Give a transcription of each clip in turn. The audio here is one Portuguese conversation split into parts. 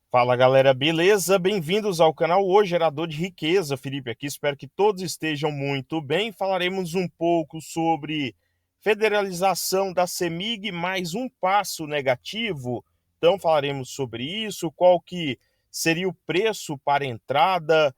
Fala galera, beleza? Bem-vindos ao canal O Gerador de Riqueza. Felipe aqui, espero que todos estejam muito bem. Falaremos um pouco sobre federalização da CEMIG, mais um passo negativo. Então falaremos sobre isso, qual que seria o preço para entrada,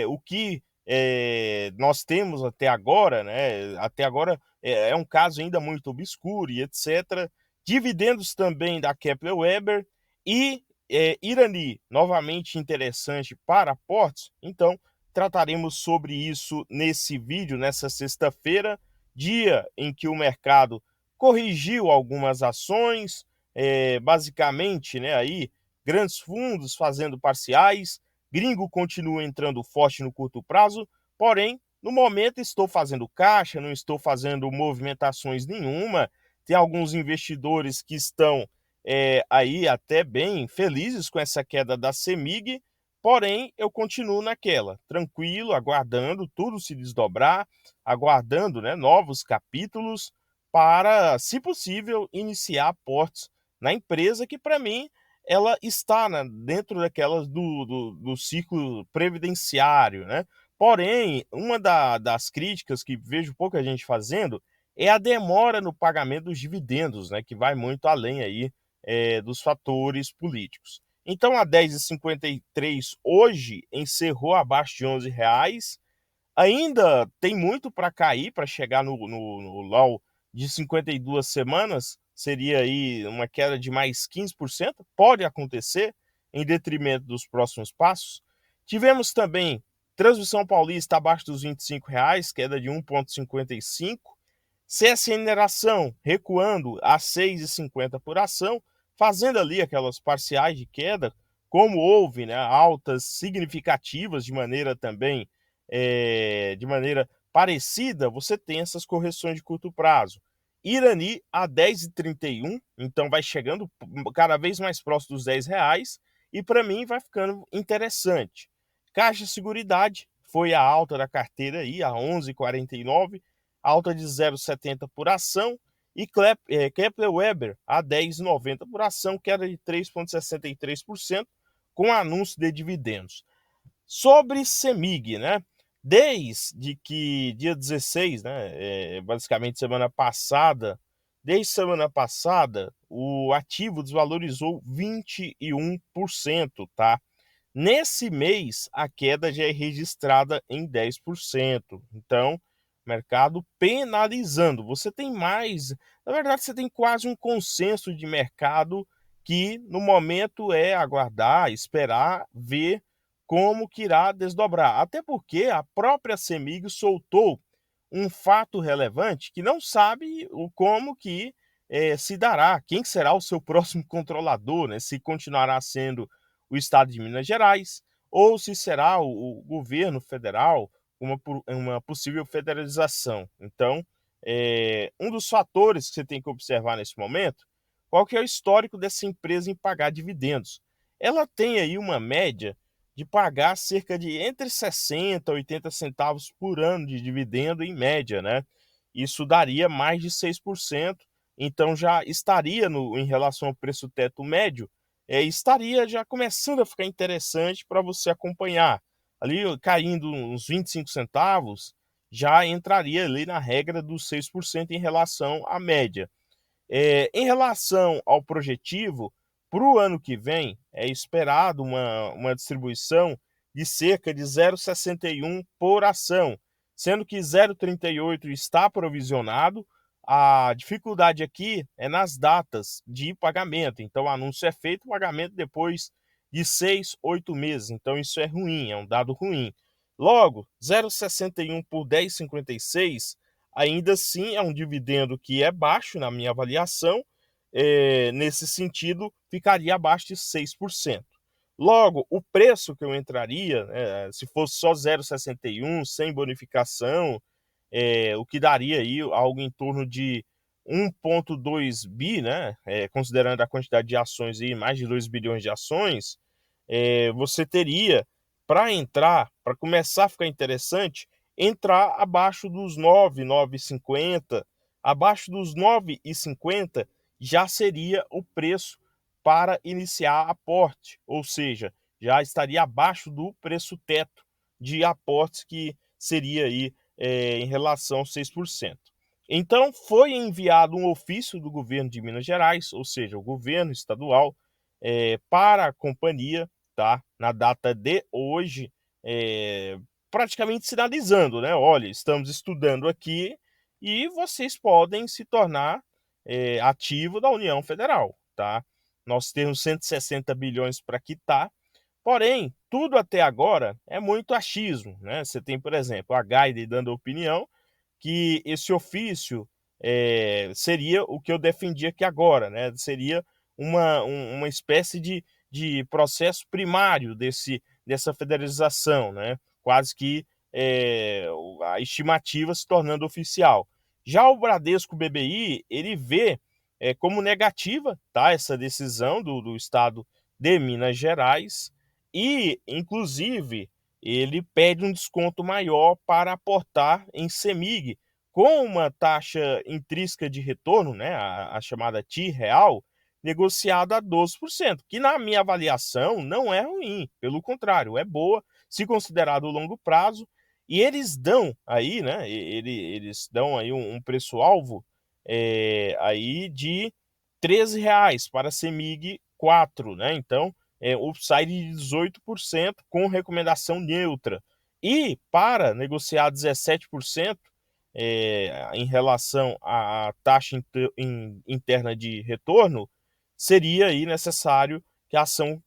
o que nós temos até agora, né? Até agora é um caso ainda muito obscuro e etc. Dividendos também da Kepler Weber e Irani, novamente interessante para aportes, então trataremos sobre isso nesse vídeo, nessa sexta-feira, dia em que o mercado corrigiu algumas ações, basicamente, né, aí, grandes fundos fazendo parciais, gringo continua entrando forte no curto prazo, porém, no momento estou fazendo caixa, não estou fazendo movimentações nenhuma, tem alguns investidores que estão aí até bem felizes com essa queda da CEMIG, porém eu continuo naquela, tranquilo, aguardando tudo se desdobrar, aguardando, né, novos capítulos para, se possível, iniciar aportes na empresa que, para mim, ela está, né, dentro daquelas do ciclo previdenciário, né? Porém, uma das críticas que vejo pouca gente fazendo é a demora no pagamento dos dividendos, né, que vai muito além aí dos fatores políticos. Então, a 10,53 hoje encerrou abaixo de R$ 11. Ainda tem muito para cair, para chegar no low de 52 semanas, seria aí uma queda de mais 15%, pode acontecer, em detrimento dos próximos passos. Tivemos também Transmissão Paulista abaixo dos R$ 25, queda de 1,55. CSN Mineração recuando a 6,50 por ação, fazendo ali aquelas parciais de queda, como houve, né, altas significativas de maneira também de maneira parecida, você tem essas correções de curto prazo. Irani a 10,31, então vai chegando cada vez mais próximo dos R$ 10, e para mim vai ficando interessante. Caixa Seguridade foi a alta da carteira aí, a 11,49, alta de 0,70 por ação, e Kepler Weber a 10,90 por ação, queda de 3,63%, com anúncio de dividendos. Sobre CEMIG, né? Desde que dia 16, né, basicamente desde semana passada, o ativo desvalorizou 21%, tá? Nesse mês, a queda já é registrada em 10%. Então, mercado penalizando. Você tem mais, na verdade, você tem quase um consenso de mercado que no momento é aguardar, esperar, ver como que irá desdobrar. Até porque a própria CEMIG soltou um fato relevante que não sabe como que se dará, quem será o seu próximo controlador, né? Se continuará sendo o estado de Minas Gerais ou se será o governo federal, uma possível federalização. Então, um dos fatores que você tem que observar nesse momento, qual que é o histórico dessa empresa em pagar dividendos. Ela tem aí uma média de pagar cerca de entre 60 a 80 centavos por ano de dividendo em média, né? Isso daria mais de 6%, então já estaria em relação ao preço teto médio, estaria já começando a ficar interessante para você acompanhar. Ali caindo uns 25 centavos, já entraria ali na regra dos 6% em relação à média. Em relação ao projetivo, para o ano que vem, é esperado uma distribuição de cerca de 0,61 por ação, sendo que 0,38 está provisionado. A dificuldade aqui é nas datas de pagamento. Então, o anúncio é feito, o pagamento depois de 6, 8 meses. Então, isso é ruim, é um dado ruim. Logo, 0,61 por 10,56 ainda assim é um dividendo que é baixo na minha avaliação, nesse sentido, ficaria abaixo de 6%. Logo, o preço que eu entraria, se fosse só 0,61, sem bonificação, o que daria aí algo em torno de 1,2 bi, né? Considerando a quantidade de ações aí, mais de 2 bilhões de ações, você teria para entrar, para começar a ficar interessante, entrar abaixo dos 9, 9,50, abaixo dos 9,50 já seria o preço para iniciar aporte, ou seja, já estaria abaixo do preço teto de aportes que seria aí em relação aos 6%. Então foi enviado um ofício do governo de Minas Gerais, ou seja, o governo estadual, para a companhia, tá? Na data de hoje, praticamente sinalizando, né? Olha, estamos estudando aqui e vocês podem se tornar ativo da União Federal, tá? Nós temos 160 bilhões para quitar, porém, tudo até agora é muito achismo, né? Você tem, por exemplo, a Gaide dando opinião que esse ofício seria o que eu defendi aqui agora, né? Seria uma espécie de processo primário dessa federalização, né? Quase que a estimativa se tornando oficial. Já o Bradesco BBI, ele vê como negativa, tá, essa decisão do Estado de Minas Gerais e, inclusive, ele pede um desconto maior para aportar em CEMIG, com uma taxa intrínseca de retorno, né, a chamada TI real, negociada a 12%, que na minha avaliação não é ruim, pelo contrário, é boa, se considerado o longo prazo, e eles dão aí, né, eles dão aí um preço-alvo aí de R$ 13 para a CEMIG 4, né, então upside de 18% com recomendação neutra. E para negociar 17% em relação à taxa interna de retorno, seria aí necessário que a ação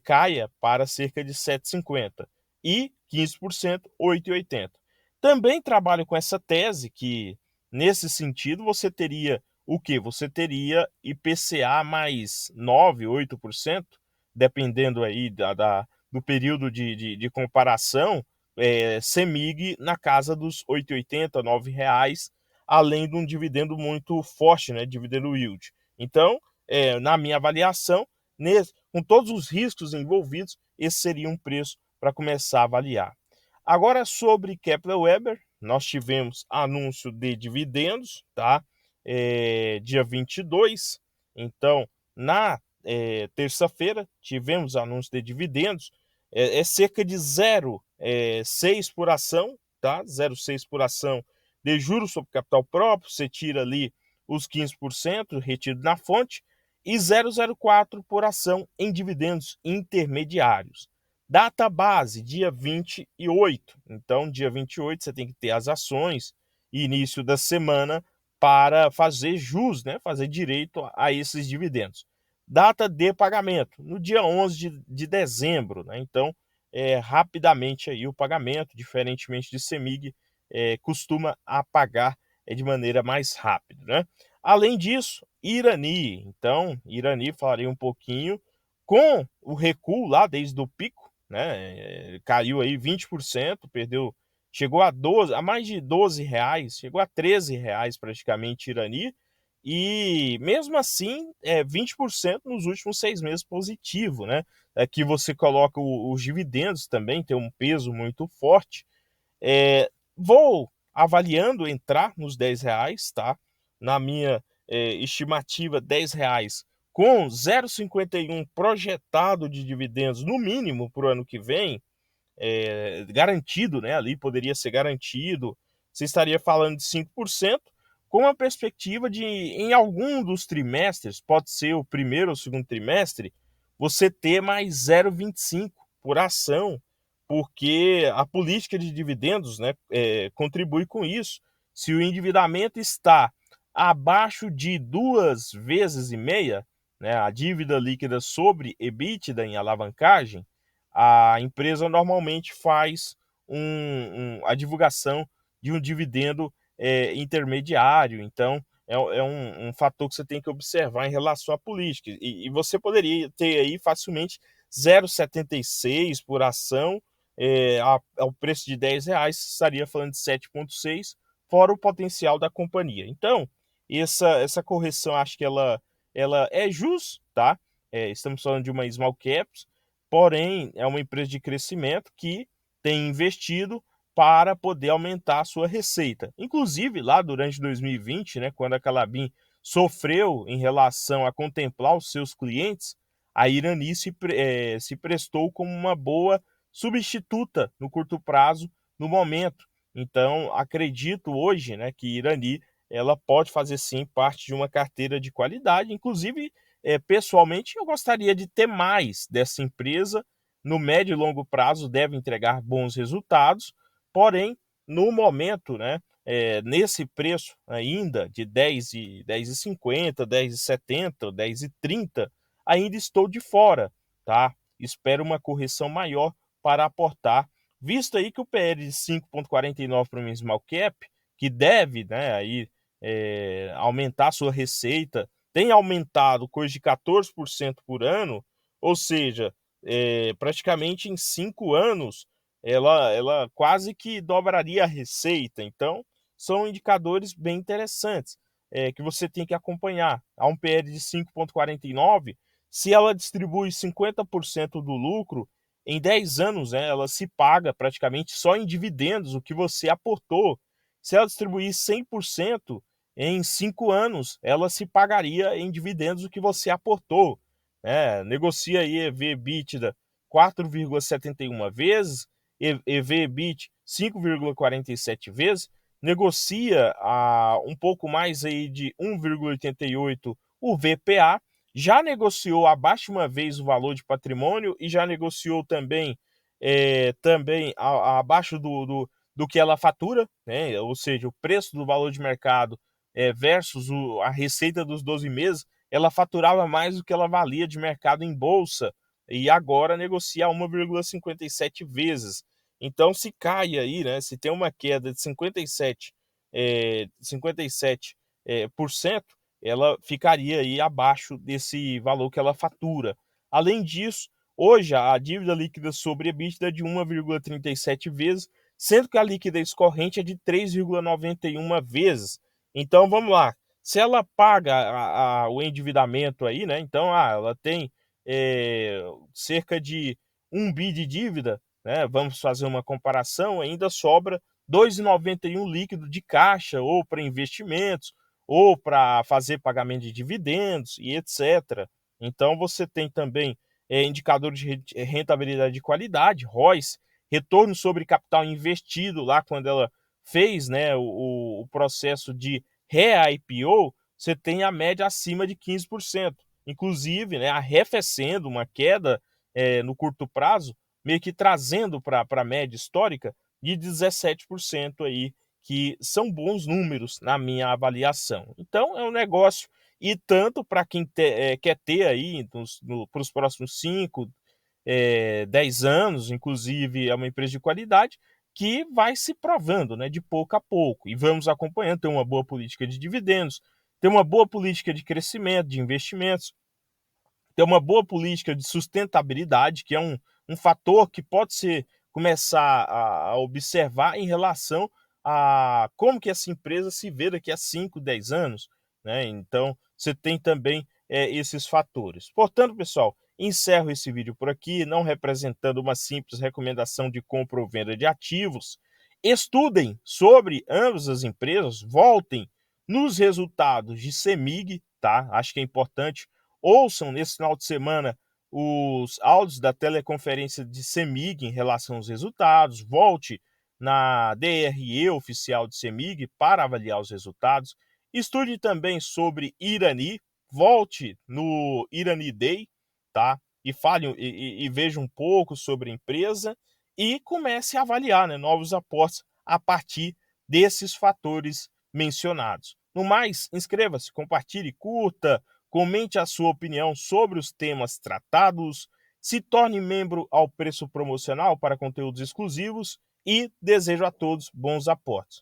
caia para cerca de 7,50 e 15%, 8,80. Também trabalho com essa tese que, nesse sentido, você teria o quê? Você teria IPCA mais 9, 8%, dependendo aí do período de comparação, CEMIG na casa dos R$ 8,80, R$ 9,00, além de um dividendo muito forte, né, dividendo yield. Então, na minha avaliação, com todos os riscos envolvidos, esse seria um preço para começar a avaliar. Agora, sobre Kepler Weber, nós tivemos anúncio de dividendos, tá? Dia 22. Então, na terça-feira, tivemos anúncio de dividendos, cerca de 0,6 por ação, tá? 0,6 por ação de juros sobre capital próprio, você tira ali os 15% retido na fonte, e 0,04 por ação em dividendos intermediários. Data base, dia 28. Então, dia 28 você tem que ter as ações, início da semana, para fazer jus, né? Fazer direito a esses dividendos. Data de pagamento, no dia 11 de dezembro, né? Então, rapidamente aí o pagamento, diferentemente de CEMIG, costuma pagar de maneira mais rápida, né? Além disso, Irani. Então, Irani, falarei um pouquinho, com o recuo lá desde o pico, né? Caiu aí 20%, perdeu, chegou a mais de R$ 12, chegou a R$ 13 praticamente Irani, e mesmo assim, 20% nos últimos 6 meses positivo, né? Aqui você coloca os dividendos também, tem um peso muito forte. Vou avaliando entrar nos R$ 10, tá? Na minha estimativa, R$ 10 com 0,51 projetado de dividendos, no mínimo, para o ano que vem, garantido, né? Ali poderia ser garantido, você estaria falando de 5%, com uma perspectiva de, em algum dos trimestres, pode ser o primeiro ou segundo trimestre, você ter mais 0,25 por ação, porque a política de dividendos, né, contribui com isso. Se o endividamento está abaixo de 2,5 vezes, né, a dívida líquida sobre EBITDA em alavancagem, a empresa normalmente faz a divulgação de um dividendo intermediário. Então, é um fator que você tem que observar em relação à política. E você poderia ter aí facilmente 0,76 por ação, ao preço de R$ 10, estaria falando de 7,6, fora o potencial da companhia. Então, essa correção, acho que ela é justa, tá? Estamos falando de uma small caps, porém, é uma empresa de crescimento que tem investido para poder aumentar a sua receita. Inclusive, lá durante 2020, né, quando a Klabin sofreu em relação a contemplar os seus clientes, a Irani se prestou como uma boa substituta no curto prazo, no momento. Então, acredito hoje, né, que Irani ela pode fazer sim parte de uma carteira de qualidade. Inclusive, pessoalmente, eu gostaria de ter mais dessa empresa. No médio e longo prazo deve entregar bons resultados, porém, no momento, né, nesse preço ainda de 10,50, 10,70, 10,30, ainda estou de fora, tá? Espero uma correção maior para aportar, visto aí que o PL de 5,49 para o small cap, que deve, né, aí, aumentar sua receita, tem aumentado coisa de 14% por ano, ou seja, praticamente em 5 anos, ela quase que dobraria a receita. Então, são indicadores bem interessantes que você tem que acompanhar. Há um PL de 5,49, se ela distribui 50% do lucro, em 10 anos, né, ela se paga praticamente só em dividendos, o que você aportou. Se ela distribuir 100%, em 5 anos, ela se pagaria em dividendos o que você aportou. Negocia aí EV/EBITDA 4,71 vezes, EV/EBIT 5,47 vezes, negocia a um pouco mais aí de 1,88 o VPA, já negociou abaixo uma vez o valor de patrimônio e já negociou também, abaixo do que ela fatura, né? Ou seja, o preço do valor de mercado versus a receita dos 12 meses, ela faturava mais do que ela valia de mercado em bolsa e agora negocia 1,57 vezes. Então, se cai aí, né, se tem uma queda de 57%, ela ficaria aí abaixo desse valor que ela fatura. Além disso, hoje a dívida líquida sobre EBITDA é de 1,37 vezes, sendo que a liquidez corrente é de 3,91 vezes. Então, vamos lá. Se ela paga o endividamento aí, né? Então, ela tem cerca de 1 bi de dívida, né? Vamos fazer uma comparação, ainda sobra 2,91 líquido de caixa, ou para investimentos, ou para fazer pagamento de dividendos e etc. Então, você tem também indicadores de rentabilidade de qualidade, ROIs, retorno sobre capital investido, lá quando ela fez, né, o processo de re-IPO, você tem a média acima de 15%. Inclusive, né, arrefecendo uma queda no curto prazo, meio que trazendo para a média histórica de 17% aí, que são bons números na minha avaliação. Então, é um negócio, e tanto para quem quer ter aí para os próximos 5, 10 anos, inclusive é uma empresa de qualidade, que vai se provando, né, de pouco a pouco. E vamos acompanhando, tem uma boa política de dividendos, tem uma boa política de crescimento, de investimentos, ter uma boa política de sustentabilidade, que é um fator que pode ser começar a observar em relação a como que essa empresa se vê daqui a 5, 10 anos, né? Então, você tem também esses fatores. Portanto, pessoal, encerro esse vídeo por aqui, não representando uma simples recomendação de compra ou venda de ativos. Estudem sobre ambas as empresas, voltem nos resultados de CEMIG, tá? Acho que é importante. Ouçam nesse final de semana os áudios da teleconferência de CEMIG em relação aos resultados. Volte na DRE oficial de CEMIG para avaliar os resultados. Estude também sobre Irani. Volte no Irani Day, tá? E fale e veja um pouco sobre a empresa e comece a avaliar, né, novos aportes a partir desses fatores mencionados. No mais, inscreva-se, compartilhe, curta, comente a sua opinião sobre os temas tratados, se torne membro ao preço promocional para conteúdos exclusivos e desejo a todos bons aportes.